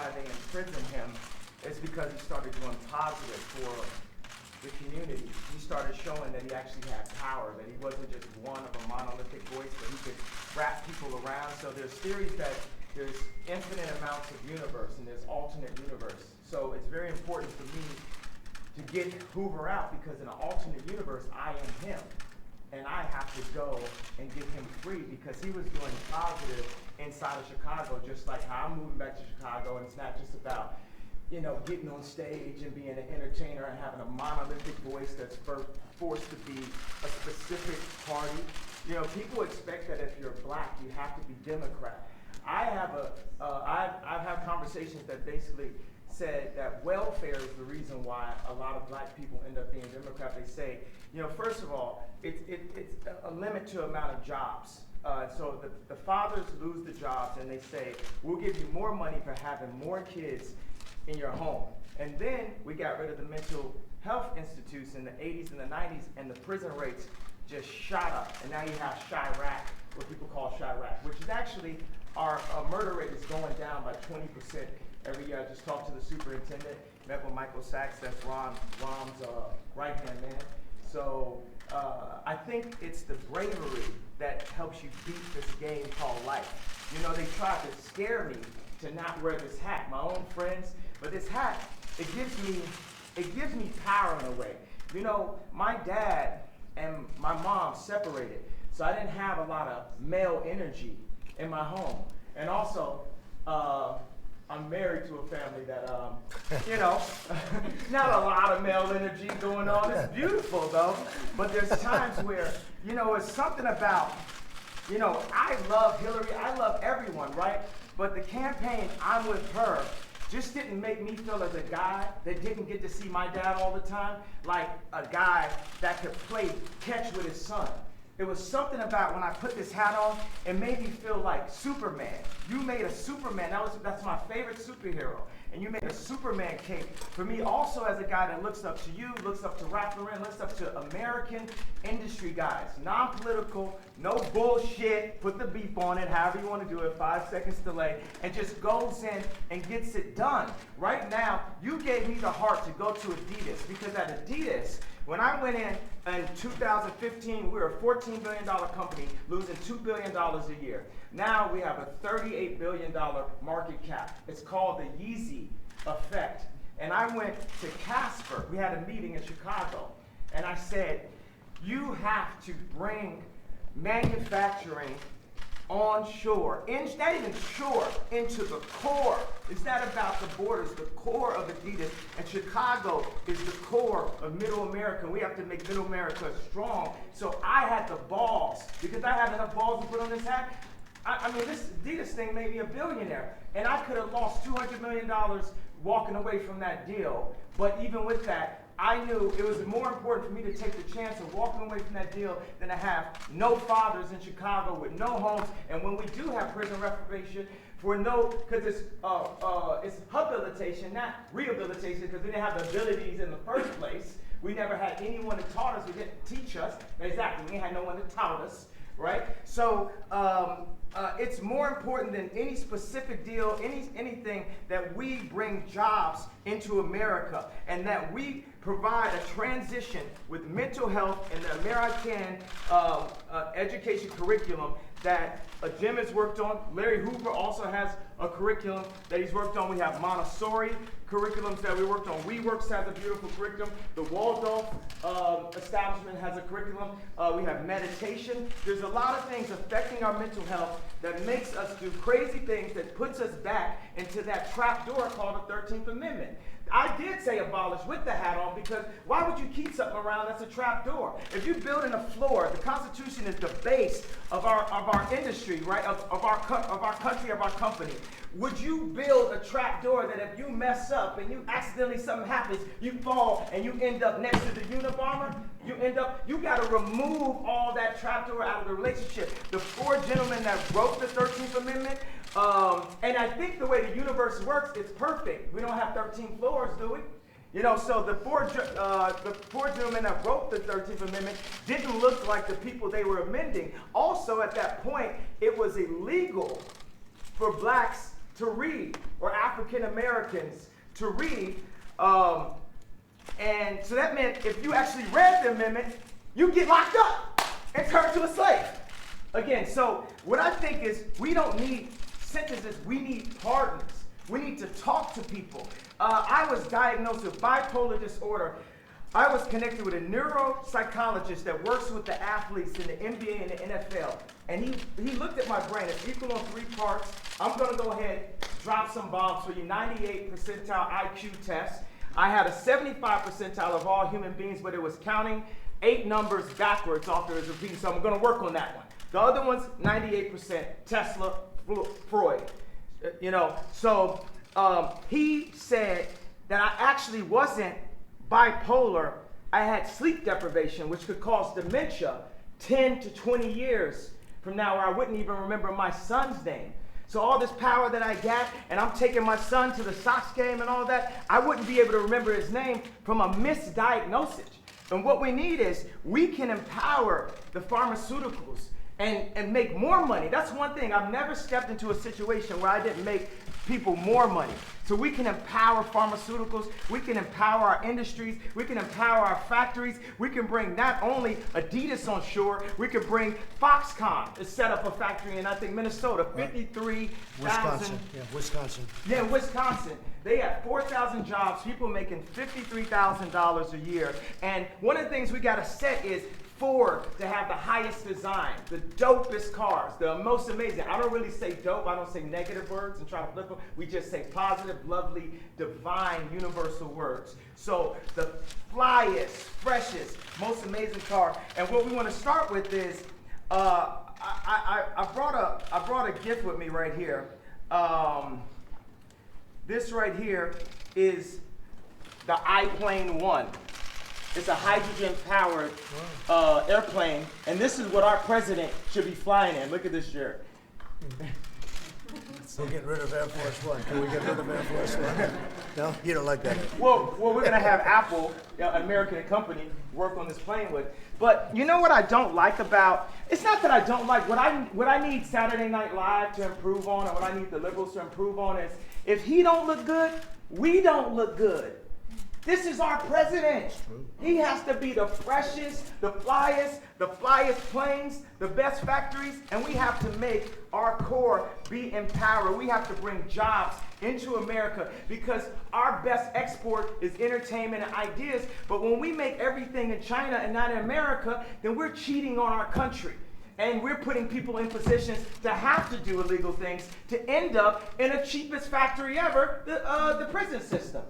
why they imprisoned him is because he started doing positive for the community. He started showing that he actually had power, that he wasn't just one of a monolithic voice, but he could wrap people around. So there's theories that there's infinite amounts of universe and there's alternate universe. So it's very important for me to get Hoover out, because in an alternate universe, I am him. And I have to go and get him free, because he was doing positive inside of Chicago, just like how I'm moving back to Chicago. And it's not just about, getting on stage and being an entertainer and having a monolithic voice that's forced to be a specific party. People expect that if you're black, you have to be Democrat. I've had conversations that basically said that welfare is the reason why a lot of black people end up being Democrat. They say, first of all, it's a limit to amount of jobs. So the fathers lose the jobs, and they say, we'll give you more money for having more kids in your home. And then we got rid of the mental health institutes in the 80s and the 90s, and the prison rates just shot up. And now you have Chirac, what people call Chirac, which is actually our murder rate is going down by 20% every year. I just talked to the superintendent, met with Michael Sachs, that's Rom's right-hand man. So I think it's the bravery that helps you beat this game called life. They tried to scare me to not wear this hat, my own friends, but this hat, it gives me power in a way. My dad and my mom separated, so I didn't have a lot of male energy in my home. And also, I'm married to a family that, not a lot of male energy going on. It's beautiful, though. But there's times where, it's something about, I love Hillary. I love everyone, right? But the campaign, I'm with her, just didn't make me feel as a guy that didn't get to see my dad all the time, like a guy that could play catch with his son. It was something about when I put this hat on, it made me feel like Superman. You made a Superman. That's my favorite superhero. And you made a Superman cape for me also, as a guy that looks up to you, looks up to Ralph Lauren, looks up to American industry guys. Non-political, no bullshit, put the beep on it, however you want to do it, 5 seconds delay, and just goes in and gets it done. Right now, you gave me the heart to go to Adidas, because at Adidas, when I went in 2015, we were a $14 billion company losing $2 billion a year. Now we have a $38 billion market cap. It's called the Yeezy effect. And I went to Casper. We had a meeting in Chicago. And I said, you have to bring manufacturing onshore, not even shore, into the core. It's not about the borders, the core of Adidas. And Chicago is the core of Middle America. We have to make Middle America strong. So I had the balls, because I had enough balls to put on this hat. I mean, this Adidas thing made me a billionaire. And I could have lost $200 million walking away from that deal. But even with that, I knew it was more important for me to take the chance of walking away from that deal than to have no fathers in Chicago with no homes. And when we do have prison reformation, because it's habilitation, not rehabilitation, because we didn't have the abilities in the first place. We never had anyone that taught us. We didn't teach us. Exactly, we had no one that taught us, right? So it's more important than any specific deal, anything, that we bring jobs into America, and that we provide a transition with mental health and the American education curriculum that Jim has worked on. Larry Hoover also has a curriculum that he's worked on. We have Montessori curriculums that we worked on. WeWorks has a beautiful curriculum. The Waldorf establishment has a curriculum. We have meditation. There's a lot of things affecting our mental health that makes us do crazy things, that puts us back into that trap door called the 13th Amendment. I did say abolish with the hat on, because why would you keep something around that's a trap door? If you build in a floor, the Constitution is the base of our industry, right? Of our country, of our company. Would you build a trap door that if you mess up and you accidentally something happens, you fall and you end up next to the Unabomber? You got to remove all that trap door out of the relationship. The four gentlemen that wrote the 13th Amendment, and I think the way the universe works, it's perfect. We don't have 13 floors, do we? So the four gentlemen that wrote the 13th Amendment didn't look like the people they were amending. Also, at that point, it was illegal for blacks to read, or African Americans to read. And so that meant if you actually read the amendment, you get locked up and turned to a slave. Again, so what I think is we don't need sentences, we need pardons. We need to talk to people. I was diagnosed with bipolar disorder. I was connected with a neuropsychologist that works with the athletes in the NBA and the NFL. And he looked at my brain. It's equal on 3 parts. I'm going to go ahead, drop some bombs for you. 98 percentile IQ test. I had a 75 percentile of all human beings, but it was counting 8 numbers backwards after it was repeating. So I'm going to work on that one. The other one's 98%, Tesla, Freud. So he said that I actually wasn't bipolar. I had sleep deprivation, which could cause dementia 10 to 20 years from now, where I wouldn't even remember my son's name. So all this power that I got, and I'm taking my son to the Sox game and all that, I wouldn't be able to remember his name from a misdiagnosis. And what we need is we can empower the pharmaceuticals and make more money. That's one thing. I've never stepped into a situation where I didn't make people more money. So we can empower pharmaceuticals, we can empower our industries, we can empower our factories, we can bring not only Adidas on shore, we can bring Foxconn to set up a factory in, I think, Minnesota, 53,000. Wisconsin. Yeah, Wisconsin. They have 4,000 jobs, people making $53,000 a year. And one of the things we gotta set is Ford to have the highest design, the dopest cars, the most amazing. I don't really say dope, I don't say negative words and try to flip them. We just say positive, lovely, divine, universal words. So the flyest, freshest, most amazing car. And what we want to start with is, I brought a gift with me right here. This right here is the iPlane 1. It's a hydrogen-powered airplane, and this is what our president should be flying in. Look at this shirt. We'll get rid of Air Force One. Can we get rid of Air Force One? No? You don't like that? Well, we're going to have Apple, an American company, work on this plane with. But you know what I don't like about, it's not that I don't like, what I need Saturday Night Live to improve on, or what I need the liberals to improve on is, if he don't look good, we don't look good. This is our president. He has to be the freshest, the flyest planes, the best factories, and we have to make our core be empowered. We have to bring jobs into America because our best export is entertainment and ideas. But when we make everything in China and not in America, then we're cheating on our country. And we're putting people in positions to have to do illegal things to end up in the cheapest factory ever, the prison system.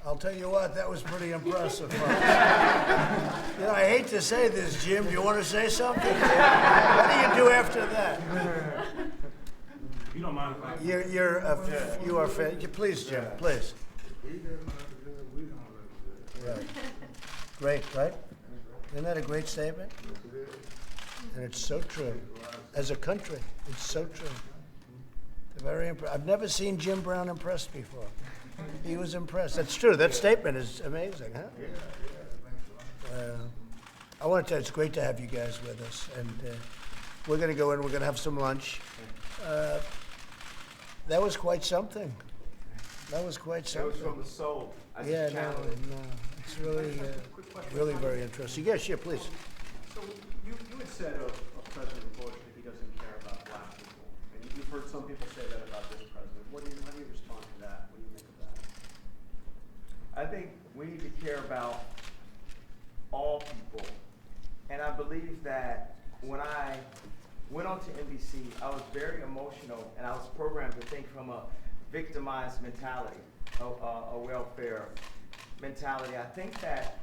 I'll tell you what, that was pretty impressive, folks. I hate to say this, Jim. Do you want to say something? What do you do after that? You don't mind if you are please, Jim, please. Right. Great, right? Isn't that a great statement? And it's so true. As a country, it's so true. Very impressed. I've never seen Jim Brown impressed before. He was impressed. That's true. That statement is amazing, huh? I want to tell you, it's great to have you guys with us. And we're going to go in, we're going to have some lunch. That was quite something. That was quite something. That was from the soul. Yeah, no. It's really very interesting. Yes, yeah, please. So you had said of President Bush that he doesn't care about black people. And you've heard some people say that about this president. How do you respond to that? What do you think of that? I think we need to care about all people. And I believe that when I went on to NBC, I was very emotional and I was programmed to think from a victimized mentality, a welfare mentality. I think that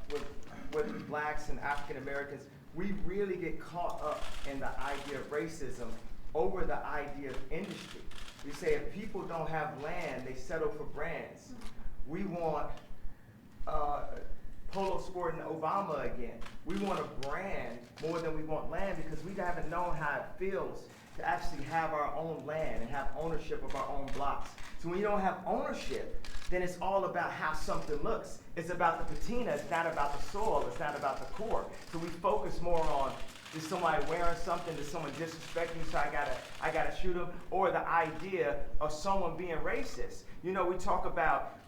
with blacks and African Americans, we really get caught up in the idea of racism over the idea of industry. We say if people don't have land, they settle for brands. We want Polo Sport and Obama again. We want a brand more than we want land because we haven't known how it feels to actually have our own land and have ownership of our own blocks. So when you don't have ownership, then it's all about how something looks. It's about the patina, it's not about the soil, it's not about the core. So we focus more on is somebody wearing something, is someone disrespecting me, so I gotta shoot them, or the idea of someone being racist. You know, we talk about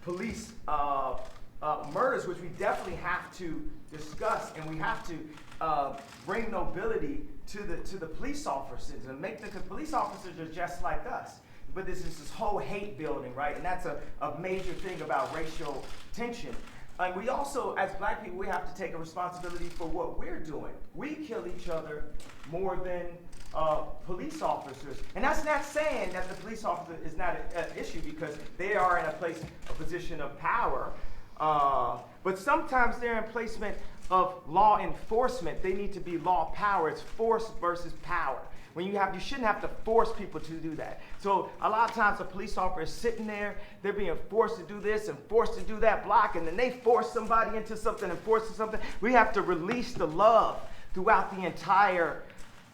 police murders, which we definitely have to discuss, and we have to bring nobility to the police officers and make them, because police officers are just like us. But this is this whole hate building, right? And that's a major thing about racial tension. And we also, as black people, we have to take a responsibility for what we're doing. We kill each other more than police officers. And that's not saying that the police officer is not an issue, because they are in a position of power. But sometimes they're in placement of law enforcement. They need to be law power. It's force versus power. When you shouldn't have to force people to do that. So a lot of times a police officer is sitting there, they're being forced to do this and forced to do that block, and then they force somebody into something and force something. We have to release the love throughout the entire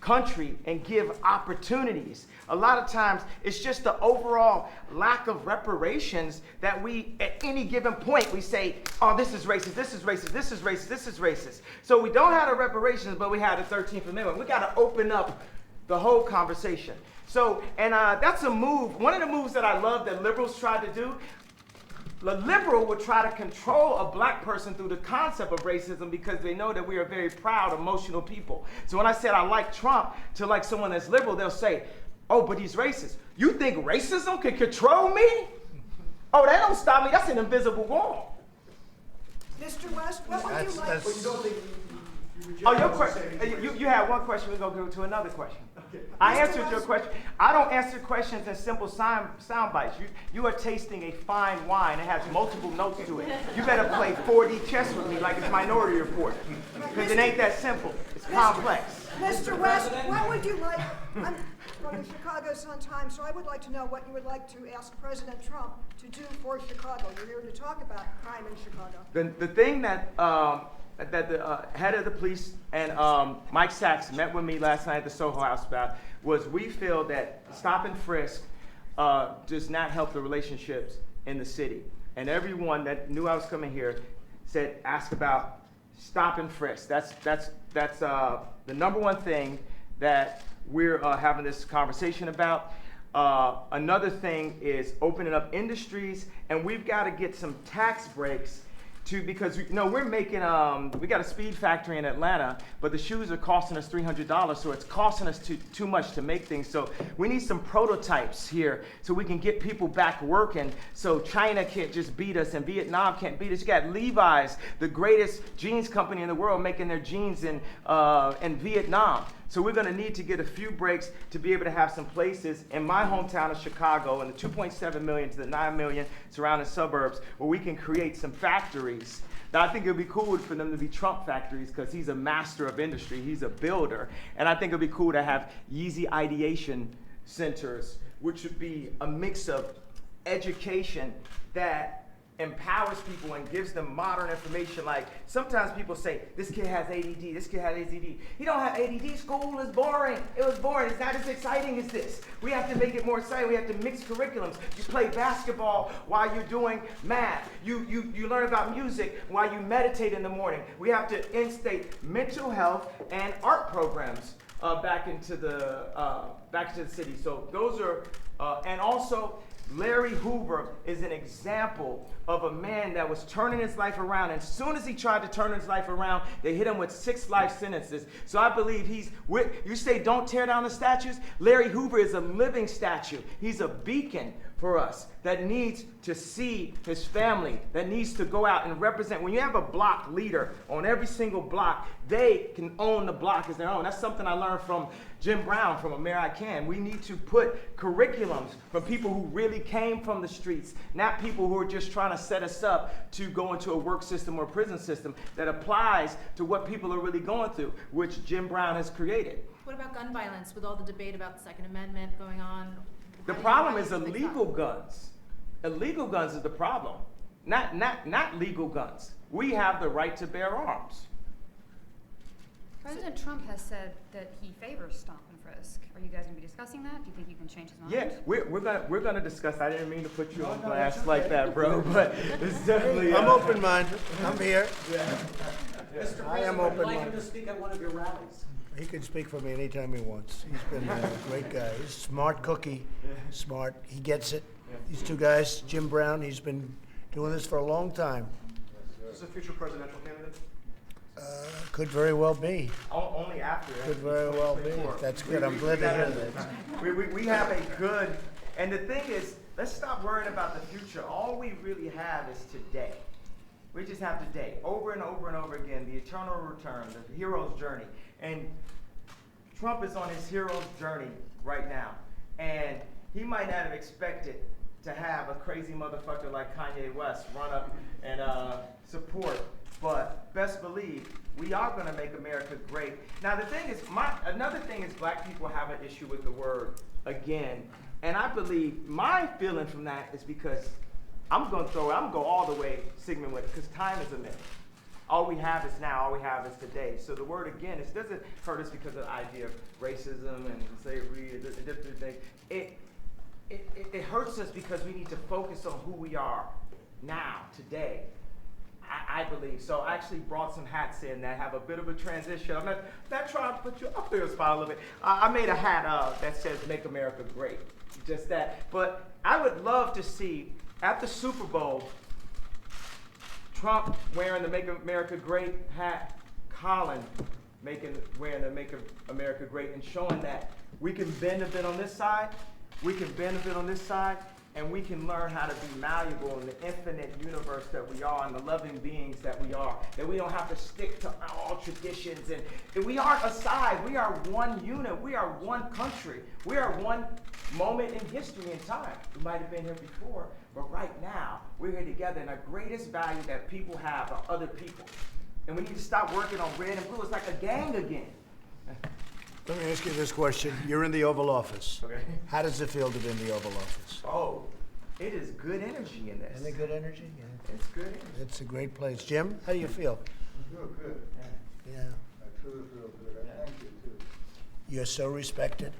country and give opportunities. A lot of times it's just the overall lack of reparations that we, at any given point, we say, oh, this is racist, this is racist, this is racist, this is racist. So we don't have the reparations, but we have the 13th Amendment. We got to open up the whole conversation. So, and that's a move. One of the moves that I love that liberals tried to do, the liberal would try to control a black person through the concept of racism, because they know that we are very proud, emotional people. So when I said I like Trump to like someone that's liberal, they'll say, oh, but he's racist. You think racism can control me? Oh, that don't stop me. That's an invisible wall. Mr. West, what would you like? But you don't think Oh, your question. You had one question. We're going to go to another question. Okay. I answered your question. I don't answer questions in simple sound bites. You are tasting a fine wine. It has multiple notes to it. You better play 4D chess with me like it's Minority Report, because it ain't that simple. It's complex. Mr. West, what would you like? I'm from the Chicago Sun-Times, so I would like to know what you would like to ask President Trump to do for Chicago. You're here to talk about crime in Chicago. The thing that the head of the police and Mike Sachs met with me last night at the Soho House about was, we feel that stop and frisk does not help the relationships in the city. And everyone that knew I was coming here said, ask about stop and frisk. That's the number one thing that we're having this conversation about. Another thing is opening up industries, and we've got to get some tax breaks because we're making we got a speed factory in Atlanta, but the shoes are costing us $300, so it's costing us too much to make things. So we need some prototypes here so we can get people back working, so China can't just beat us and Vietnam can't beat us. You got Levi's, the greatest jeans company in the world, making their jeans in Vietnam. So we're going to need to get a few breaks to be able to have some places in my hometown of Chicago and the 2.7 million to the 9 million surrounding suburbs where we can create some factories. Now, I think it would be cool for them to be Trump factories, because he's a master of industry. He's a builder. And I think it would be cool to have Yeezy ideation centers, which would be a mix of education that empowers people and gives them modern information. Like, sometimes people say, this kid has ADD, this kid has ADD. He don't have ADD, school is boring. It was boring, it's not as exciting as this. We have to make it more exciting, we have to mix curriculums. You play basketball while you're doing math. You learn about music while you meditate in the morning. We have to instate mental health and art programs back into the city. So those are, and also, Larry Hoover is an example of a man that was turning his life around. And as soon as he tried to turn his life around, they hit him with 6 life sentences. So I believe you say don't tear down the statues. Larry Hoover is a living statue. He's a beacon for us that needs to see his family, that needs to go out and represent. When you have a block leader on every single block, they can own the block as their own. That's something I learned from Jim Brown, from A Mayor I Can. We need to put curriculums from people who really came from the streets, not people who are just trying to set us up to go into a work system or prison system that applies to what people are really going through, which Jim Brown has created. What about gun violence, with all the debate about the Second Amendment going on? The problem is illegal guns. Illegal guns is the problem, not legal guns. We have the right to bear arms. President Trump has said that he favors stop and frisk. Are you guys going to be discussing that? Do you think you can change his mind? Yeah, we're gonna discuss. I didn't mean to put you on blast that's like okay. that, bro. But it's definitely. I'm open-minded. I'm here. Mr. I am President, would you like him open-minded. to speak at one of your rallies? He can speak for me anytime he wants. He's been a great guy. He's a smart cookie, smart. He gets it. These two guys, Jim Brown, he's been doing this for a long time. Is this a future presidential candidate? Could very well be. Only after. Could very well be. That's good. I'm glad to hear that. We have a good, and the thing is, let's stop worrying about the future. All we really have is today. We just have today, over and over and over again, the eternal return, the hero's journey. And Trump is on his hero's journey right now. And he might not have expected to have a crazy motherfucker like Kanye West run up and support. But best believe, we are gonna make America great. Now the thing is, another thing is black people have an issue with the word again. And I believe my feeling from that is because I'm gonna go all the way Sigmund with it, because time is a myth. All we have is now, all we have is today. So the word again, it doesn't hurt us because of the idea of racism and slavery and different things. It hurts us because we need to focus on who we are now, today. I believe. So I actually brought some hats in that have a bit of a transition. I'm not trying to put you up there on the spot a little bit. I made a hat that says Make America Great. Just that. But I would love to see at the Super Bowl, Trump wearing the Make America Great hat, Colin wearing the Make America Great, and showing that we can bend a bit on this side, we can bend a bit on this side, and we can learn how to be malleable in the infinite universe that we are and the loving beings that we are. That we don't have to stick to all traditions. And we aren't a side. We are one unit. We are one country. We are one moment in history and time. We might have been here before, but right now, we're here together. And the greatest value that people have are other people. And we need to stop working on red and blue. It's like a gang again. Let me ask you this question. You're in the Oval Office. Okay. How does it feel to be in the Oval Office? Oh, it is good energy in this. Any good energy? Yeah. It's good energy. It's a great place. Jim, how do you feel? I feel good. Yeah. I truly feel good. I thank you too. You're so respected.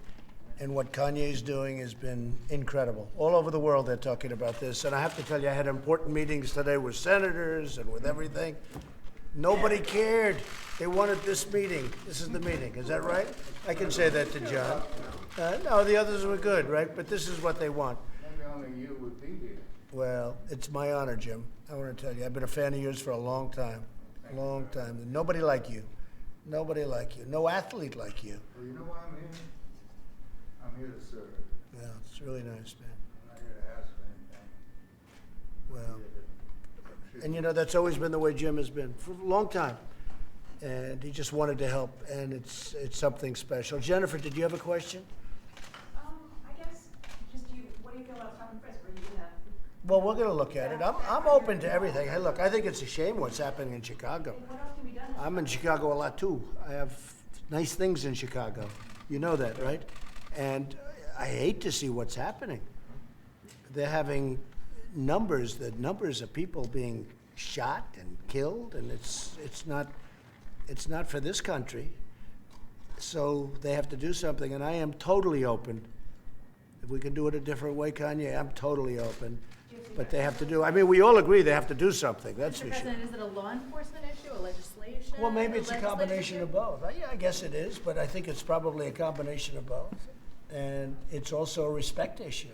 And what Kanye's doing has been incredible. All over the world they're talking about this. And I have to tell you, I had important meetings today with senators and with everything. Nobody cared. They wanted this meeting. This is the meeting. Is that right? I can say that to John. No, the others were good, right? But this is what they want. Maybe only you would be here. Well, it's my honor, Jim. I want to tell you, I've been a fan of yours for a long time. Long time. Nobody like you. Nobody like you. No athlete like you. Well, you know why I'm here? I'm here to serve. Yeah, it's really nice, man. I'm not here to ask for anything. Well, I'm here to- and you know, that's always been the way Jim has been for a long time. And he just wanted to help, and it's something special. Jennifer, did you have a question? I guess, what do you feel about stop and frisk? Are you gonna? Well, we're gonna look at it. I'm open to everything. Hey, look, I think it's a shame what's happening in Chicago. What else can be done? I'm in Chicago a lot too. I have nice things in Chicago. You know that, right? And I hate to see what's happening. They're having the numbers of people being shot and killed, and it's not for this country. So they have to do something, and I am totally open. If we can do it a different way, Kanye, I'm totally open. But they have to do, I mean, we all agree they have to do something, that's Mr. for sure. President, is it a law enforcement issue, a legislation? Well, maybe it's a legislative combination issue? of both. Yeah, I guess it is, but I think it's probably a combination of both. And it's also a respect issue.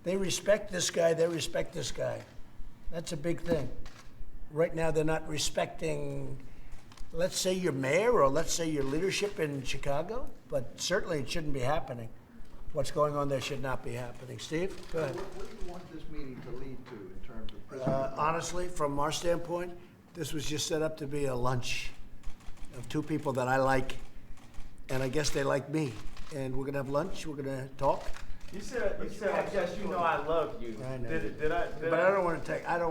They respect this guy, they respect this guy. That's a big thing. Right now, they're not respecting, let's say, your mayor or let's say your leadership in Chicago, but certainly it shouldn't be happening. What's going on there should not be happening. Steve, go ahead. What do you want this meeting to lead to in terms of President? Honestly, from our standpoint, this was just set up to be a lunch of two people that I like, and I guess they like me. And we're gonna have lunch, we're gonna talk. You said, I guess you know I love you. I know. Did I? But I don't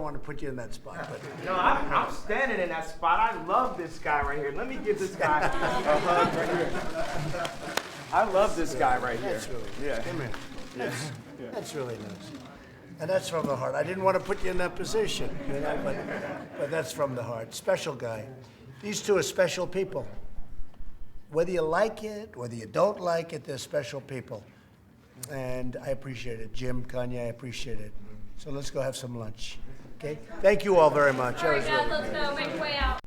want to put you in that spot. But No, I'm standing in that spot. I love this guy right here. Let me give this guy a hug right here. I love this guy right here. that's really nice. Yeah. Come here. That's really nice. And that's from the heart. I didn't want to put you in that position, you know, but that's from the heart. Special guy. These two are special people. whether you like it, whether you don't like it, they're special people. And I appreciate it. Jim, Kanye, I appreciate it. So let's go have some lunch. Okay? Thank you all very much. That was really let's go. Make your way out.